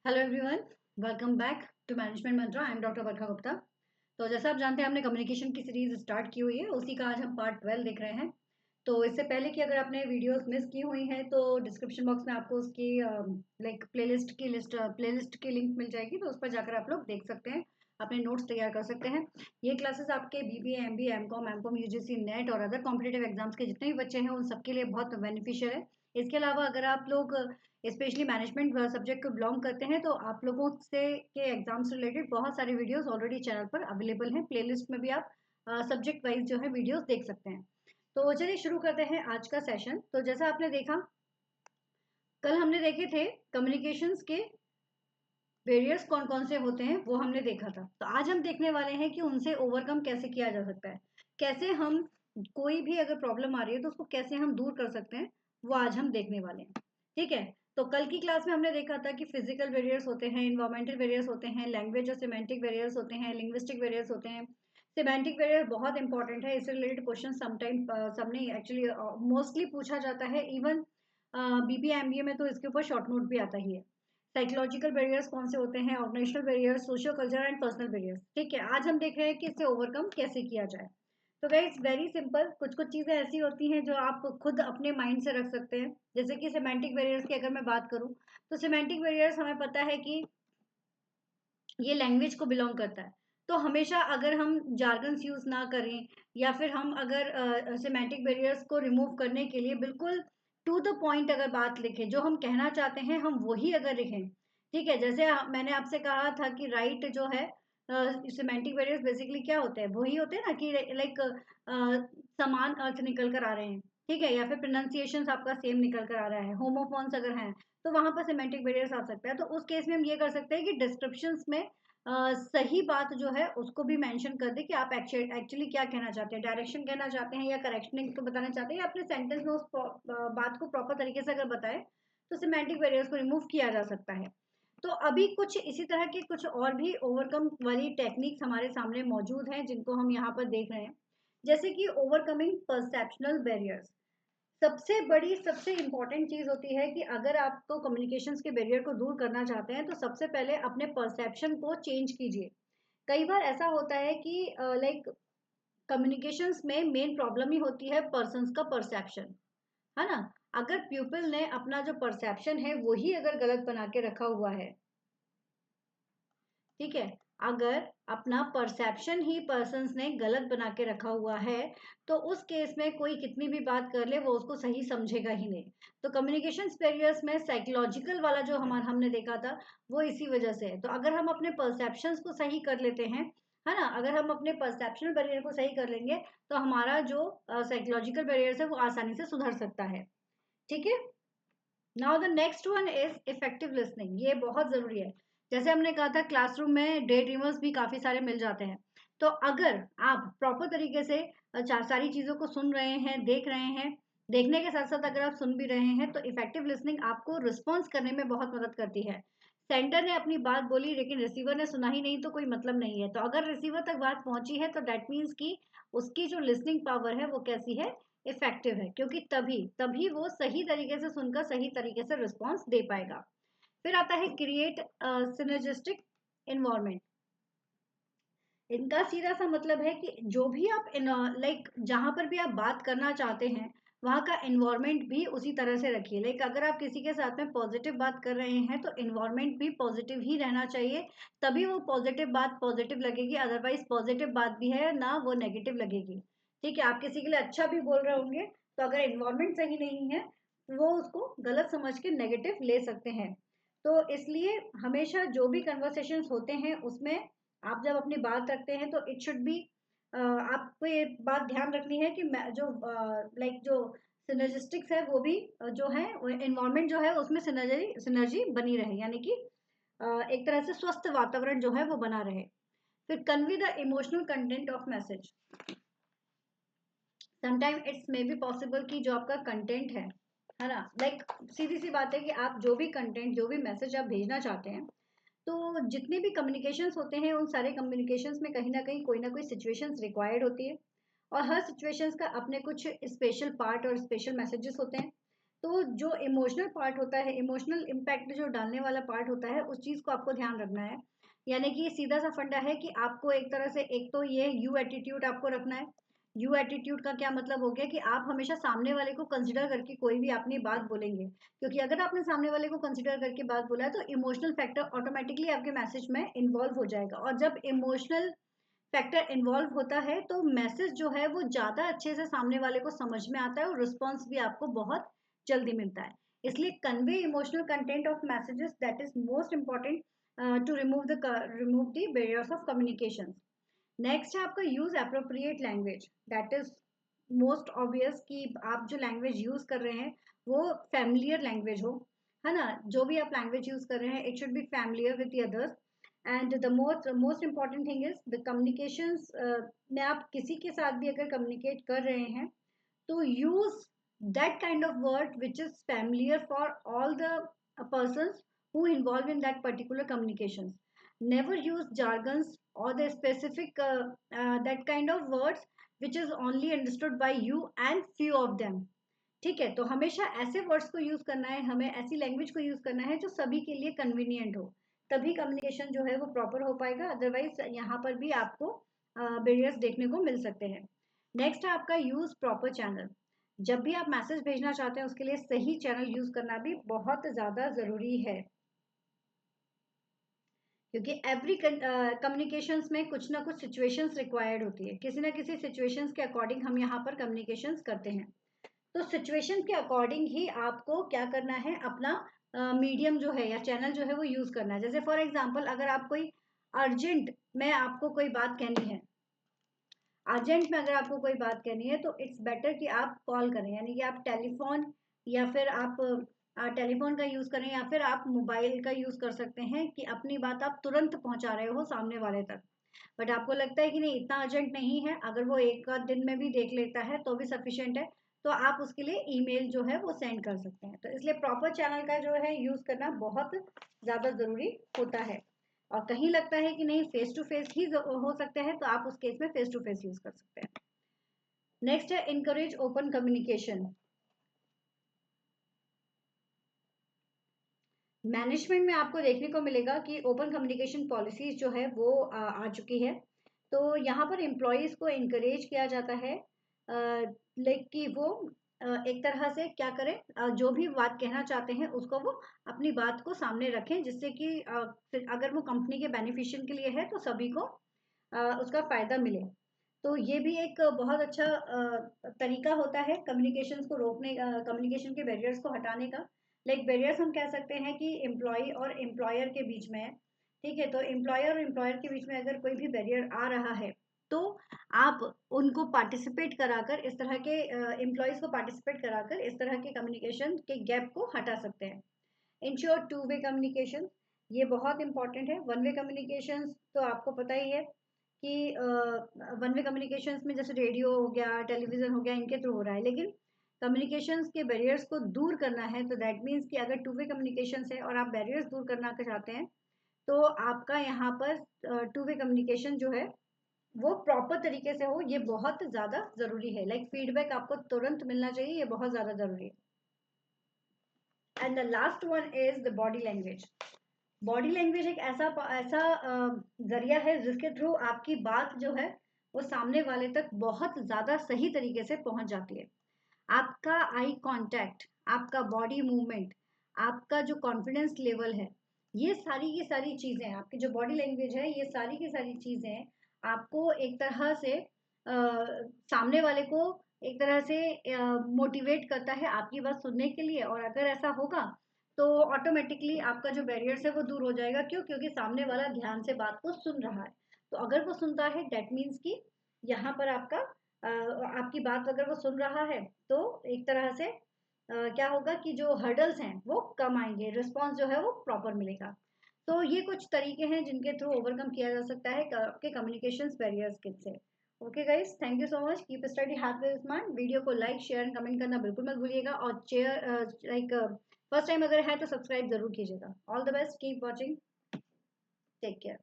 Hello everyone, welcome back to management mantra. I am doctor Varsha Gupta. तो जैसा आप जानते हैं, हमने कम्युनिकेशन की सीरीज स्टार्ट की हुई है, उसी का आज हम पार्ट 12 देख रहे हैं। तो इससे पहले कि अगर आपने वीडियोस मिस की हुई हैं तो डिस्क्रिप्शन बॉक्स में आपको उसकी प्लेलिस्ट की लिंक मिल जाएगी, तो उस पर जाकर आप लोग देख सकते हैं, अपने नोट्स तैयार कर सकते हैं। ये क्लासेस आपके BBA, MBA, MCom, UGC NET और अदर कॉम्पिटेटिव एग्जाम्स के जितने भी बच्चे हैं उन सबके लिए बहुत बेनिफिशियल है। इसके अलावा अगर आप लोग स्पेशली मैनेजमेंट सब्जेक्ट को बिलोंग करते हैं तो आप लोगों से के एग्जाम से रिलेटेड बहुत सारे वीडियोस ऑलरेडी चैनल पर अवेलेबल हैं। प्लेलिस्ट में भी आप सब्जेक्ट वाइज जो है वीडियोस देख सकते हैं। तो चलिए शुरू करते हैं आज का सेशन। तो जैसा आपने देखा, कल हमने देखे थे कम्युनिकेशंस के बैरियर्स कौन कौन से होते हैं, वो हमने देखा था। तो आज हम देखने वाले हैं कि उनसे ओवरकम कैसे किया जा सकता है, कैसे हम कोई भी अगर प्रॉब्लम आ रही है तो उसको कैसे हम दूर कर सकते हैं, वो आज हम देखने वाले हैं। ठीक है। तो कल की क्लास में हमने देखा था कि फिजिकल बैरियर्स होते हैं, इन्वायरमेंटल बैरियर्स होते हैं, लैंग्वेज और सिमेंटिक बैरियर्स होते हैं, लिंग्विस्टिक बैरियर्स होते हैं। सिमेंटिक बैरियर बहुत इंपॉर्टेंट है, इससे रिलेटेड क्वेश्चन समटाइम सबने एक्चुअली मोस्टली पूछा जाता है। इवन बीबीए एमबीए में तो इसके ऊपर शॉर्ट नोट भी आता ही है। साइकोलॉजिकल बैरियर्स कौन से होते हैं, organisational barriers, socio culture and personal barriers. ठीक है, आज हम देख रहे हैं कि इससे ओवरकम कैसे किया जाए। तो गाइस वेरी सिंपल, कुछ कुछ चीजें ऐसी होती हैं जो आप खुद अपने माइंड से रख सकते हैं। जैसे कि सिमेंटिक बैरियर्स की अगर मैं बात करूं, तो सिमेंटिक बैरियर्स हमें पता है कि ये लैंग्वेज को बिलोंग करता है। तो हमेशा अगर हम जार्गन्स यूज ना करें, या फिर हम अगर सिमेंटिक बैरियर्स को रिमूव करने के लिए बिल्कुल टू द पॉइंट अगर बात लिखें, जो हम कहना चाहते हैं हम वही अगर लिखें। ठीक है, जैसे मैंने आपसे कहा था कि राइट जो है, सिमेंटिक बैरियर्स बेसिकली क्या होते हैं, वही होते हैं ना कि लाइक समान अर्थ निकल कर आ रहे हैं। ठीक है, या फिर प्रोनाउंसिएशन आपका सेम निकल कर आ रहा है, होमोफोन्स अगर हैं तो वहां पर सिमेंटिक बैरियर्स आ सकता है। तो उस केस में हम ये कर सकते हैं कि डिस्क्रिप्शंस में सही बात जो है उसको भी मेंशन कर दे कि आप एक्चुअली क्या कहना चाहते हैं, डायरेक्शन कहना चाहते हैं या करेक्शनिंग को बताना चाहते हैं, या अपने सेंटेंस में उस बात को प्रॉपर तरीके से अगर बताए तो सिमेंटिक बैरियर्स को रिमूव किया जा सकता है। तो अभी कुछ इसी तरह के कुछ और भी ओवरकम वाली टेक्निक्स हमारे सामने मौजूद हैं जिनको हम यहाँ पर देख रहे हैं। जैसे कि ओवरकमिंग परसेप्शनल बैरियर्स। सबसे बड़ी सबसे इंपॉर्टेंट चीज होती है कि अगर आपको कम्युनिकेशंस के बैरियर को दूर करना चाहते हैं तो सबसे पहले अपने परसेप्शन को चेंज कीजिए। कई बार ऐसा होता है कि लाइक कम्युनिकेशंस में मेन प्रॉब्लम ही होती है पर्सन्स का परसेप्शन, है ना। अगर प्यूपल ने अपना जो परसेप्शन है वही अगर गलत बना के रखा हुआ है, ठीक है, अगर अपना परसेप्शन ही पर्सन्स ने गलत बना के रखा हुआ है तो उस केस में कोई कितनी भी बात कर ले वो उसको सही समझेगा ही नहीं। तो कम्युनिकेशन बैरियर्स में साइकोलॉजिकल वाला जो हमने देखा था वो इसी वजह से है। तो अगर हम अपने परसेप्शंस को सही कर लेते हैं, है ना, अगर हम अपने परसेप्शनल बैरियर को सही कर लेंगे तो हमारा जो साइकोलॉजिकल बैरियर है वो आसानी से सुधर सकता है। ठीक है। Now the next one is effective listening. ये बहुत जरूरी है। जैसे हमने कहा था क्लासरूम में डे ड्रीमर्स भी काफी सारे मिल जाते हैं। तो अगर आप प्रॉपर तरीके से सारी चीजों को सुन रहे हैं, देख रहे हैं, देखने के साथ साथ अगर आप सुन भी रहे हैं तो इफेक्टिव लिसनिंग आपको रिस्पॉन्स करने में बहुत मदद करती है। सेंटर ने अपनी बात बोली लेकिन रिसीवर ने सुना ही नहीं तो कोई मतलब नहीं है। तो अगर रिसीवर तक बात पहुंची है तो दैट मीन्स कि उसकी जो लिसनिंग पावर है वो कैसी है, इफेक्टिव है, क्योंकि तभी तभी वो सही तरीके से सुनकर सही तरीके से रिस्पॉन्स दे पाएगा। फिर आता है क्रिएट सिनर्जिस्टिक इन्वायरमेंट। इनका सीधा सा मतलब है कि जो भी आप लाइक जहां पर भी आप बात करना चाहते हैं वहां का इन्वायरमेंट भी उसी तरह से रखिए। लाइक अगर आप किसी के साथ में पॉजिटिव बात कर रहे हैं तो इन्वायरमेंट भी पॉजिटिव ही रहना चाहिए, तभी वो पॉजिटिव बात पॉजिटिव लगेगी। अदरवाइज पॉजिटिव बात भी है ना वो नेगेटिव लगेगी। ठीक है, आप किसी के लिए अच्छा भी बोल रहे होंगे तो अगर इन्वायरमेंट सही नहीं है तो वो उसको गलत समझ के नेगेटिव ले सकते हैं। तो इसलिए हमेशा जो भी कन्वर्सेशंस होते हैं उसमें आप जब अपनी बात रखते हैं तो इट शुड बी, आपको ये बात ध्यान रखनी है कि जो लाइक जो सिनर्जिस्टिक्स है वो भी जो है इन्वायरमेंट जो है उसमें सिनर्जी सिनर्जी बनी रहे, यानी कि एक तरह से स्वस्थ वातावरण जो है वो बना रहे। फिर convey the emotional content of message. Sometime it's may be possible कि जो आपका कंटेंट है ना, लाइक सीधी सी बात है कि आप जो भी कंटेंट जो भी मैसेज आप भेजना चाहते हैं, तो जितने भी कम्युनिकेशंस होते हैं उन सारे कम्युनिकेशंस में कहीं ना कोई सिचुएशंस रिक्वायर्ड होती है, और हर सिचुएशंस का अपने कुछ स्पेशल पार्ट और स्पेशल मैसेजेस होते हैं। तो जो इमोशनल पार्ट होता है, इमोशनल इम्पैक्ट जो डालने वाला पार्ट होता है, उस चीज़ को आपको ध्यान रखना है। यानी कि सीधा सा फंडा है कि आपको एक तरह से, एक तो ये यू एटीट्यूड आपको रखना है। यू एटीट्यूड का क्या मतलब हो गया कि आप हमेशा सामने वाले को कंसिडर करके कोई भी अपनी बात बोलेंगे, क्योंकि अगर आपने सामने वाले को कंसिडर करके बात बोला है तो इमोशनल फैक्टर ऑटोमेटिकली आपके मैसेज में इन्वॉल्व हो जाएगा, और जब इमोशनल फैक्टर इन्वॉल्व होता है तो मैसेज जो है वो ज़्यादा अच्छे से सामने वाले को समझ में आता है और रिस्पॉन्स भी आपको बहुत जल्दी मिलता है। इसलिए convey emotional content of messages, that is most important to remove the barriers of communication. Next है आपका use appropriate language. That is most obvious कि आप जो लैंग्वेज यूज कर रहे हैं वो फैमिलियर लैंग्वेज हो, है ना। जो भी आप लैंग्वेज यूज कर रहे हैं it should be familiar with the others. And the most important thing is the communications में, आप किसी के साथ भी अगर कम्युनिकेट कर रहे हैं तो use that kind of word which is familiar for all the persons who involved in that particular communications. Never use jargons or the specific that kind of words which is only understood by you and few of them. ठीक है, तो हमेशा ऐसे words को use करना है, हमें ऐसी लैंग्वेज को यूज करना है जो सभी के लिए कन्वीनियंट हो, तभी कम्युनिकेशन जो है वो प्रॉपर हो पाएगा। अदरवाइज यहाँ पर भी आपको बैरियर्स देखने को मिल सकते हैं। नेक्स्ट है आपका यूज प्रॉपर चैनल। जब भी आप मैसेज भेजना चाहते हैं उसके लिए सही चैनल यूज करना भी बहुत ज्यादा जरूरी है, क्योंकि एवरी कम्युनिकेशंस में कुछ ना कुछ सिचुएशंस रिक्वायर्ड होती है, किसी ना किसी सिचुएशंस के अकॉर्डिंग हम यहाँ पर कम्युनिकेशंस करते हैं। तो सिचुएशन के अकॉर्डिंग ही आपको क्या करना है, अपना मीडियम जो है या चैनल जो है वो यूज करना है। जैसे फॉर एग्जांपल अगर आप कोई अर्जेंट में आपको कोई बात कहनी है, अर्जेंट में अगर आपको कोई बात कहनी है तो इट्स बेटर कि आप कॉल करें, यानी कि आप टेलीफोन या फिर आप टेलीफोन का यूज करें या फिर आप मोबाइल का यूज कर सकते हैं कि अपनी बात आप तुरंत पहुंचा रहे हो सामने वाले तक। बट आपको लगता है कि नहीं इतना अर्जेंट नहीं है, अगर वो एक आध दिन में भी देख लेता है तो भी सफिशिएंट है, तो आप उसके लिए ईमेल जो है वो सेंड कर सकते हैं। तो इसलिए प्रॉपर चैनल का जो है यूज करना बहुत ज्यादा जरूरी होता है। और कहीं लगता है कि नहीं फेस टू फेस ही हो सकते हैं तो आप उस केस में फेस टू फेस यूज कर सकते हैं। नेक्स्ट है इनकरेज ओपन कम्युनिकेशन। मैनेजमेंट में आपको देखने को मिलेगा कि ओपन कम्युनिकेशन पॉलिसीज जो है वो आ चुकी है। तो यहाँ पर एम्प्लॉयज़ को इनकरेज किया जाता है लाइक कि वो एक तरह से क्या करें, जो भी बात कहना चाहते हैं उसको वो अपनी बात को सामने रखें, जिससे कि अगर वो कंपनी के बेनिफिशियल के लिए है तो सभी को उसका फायदा मिले। तो ये भी एक बहुत अच्छा तरीका होता है कम्युनिकेशंस को रोकने, कम्युनिकेशन के बैरियर्स को हटाने का। लाइक बैरियर्स हम कह सकते हैं कि एम्प्लॉय और एम्प्लॉयर के बीच में है। ठीक है, तो एम्प्लॉयर और एम्प्लॉयर के बीच में अगर कोई भी बैरियर आ रहा है तो आप उनको पार्टिसिपेट कराकर, इस तरह के एम्प्लॉयज को पार्टिसिपेट कराकर इस तरह के कम्युनिकेशन के गैप को हटा सकते हैं। इंश्योर टू वे कम्युनिकेशन, ये बहुत इंपॉर्टेंट है। वन वे कम्युनिकेशन तो आपको पता ही है कि वन वे कम्युनिकेशंस में जैसे रेडियो हो गया, टेलीविजन हो गया, इनके थ्रू हो रहा है। लेकिन कम्युनिकेशंस के बैरियर्स को दूर करना है तो दैट मीन्स कि अगर टू वे कम्युनिकेशंस है और आप बैरियर्स दूर करना चाहते हैं तो आपका यहाँ पर टू वे कम्युनिकेशन जो है वो प्रॉपर तरीके से हो, ये बहुत ज़्यादा ज़रूरी है। लाइक फीडबैक आपको तुरंत मिलना चाहिए, ये बहुत ज़्यादा ज़रूरी है। And the last one is the body language. Body language एक ऐसा ऐसा जरिया है जिसके थ्रू आपकी बात जो है वो सामने वाले तक बहुत ज्यादा सही तरीके से पहुंच जाती है। आपका आई कांटेक्ट, आपका बॉडी मूवमेंट, आपका जो कॉन्फिडेंस लेवल है, ये सारी की सारी चीजें, आपकी जो बॉडी लैंग्वेज है, ये सारी की सारी चीजें आपको एक तरह से सामने वाले को एक तरह से मोटिवेट करता है आपकी बात सुनने के लिए। और अगर ऐसा होगा तो ऑटोमेटिकली आपका जो बैरियर्स है वो दूर हो जाएगा। क्यों? क्योंकि सामने वाला ध्यान से बात को सुन रहा है। तो अगर वो सुनता है दैट मीन्स कि यहाँ पर आपका आपकी बात अगर वो सुन रहा है तो एक तरह से क्या होगा कि जो हर्डल्स हैं वो कम आएंगे, रिस्पॉन्स जो है वो प्रॉपर मिलेगा। तो ये कुछ तरीके हैं जिनके थ्रू ओवरकम किया जा सकता है आपके कम्युनिकेशन बैरियर्स से। Okay guys, thank you so much. Keep study hard with smart. Video को लाइक शेयर एंड कमेंट करना बिल्कुल मत भूलिएगा, और शेयर लाइक फर्स्ट टाइम अगर है तो सब्सक्राइब जरूर कीजिएगा। All the best, keep watching, take care.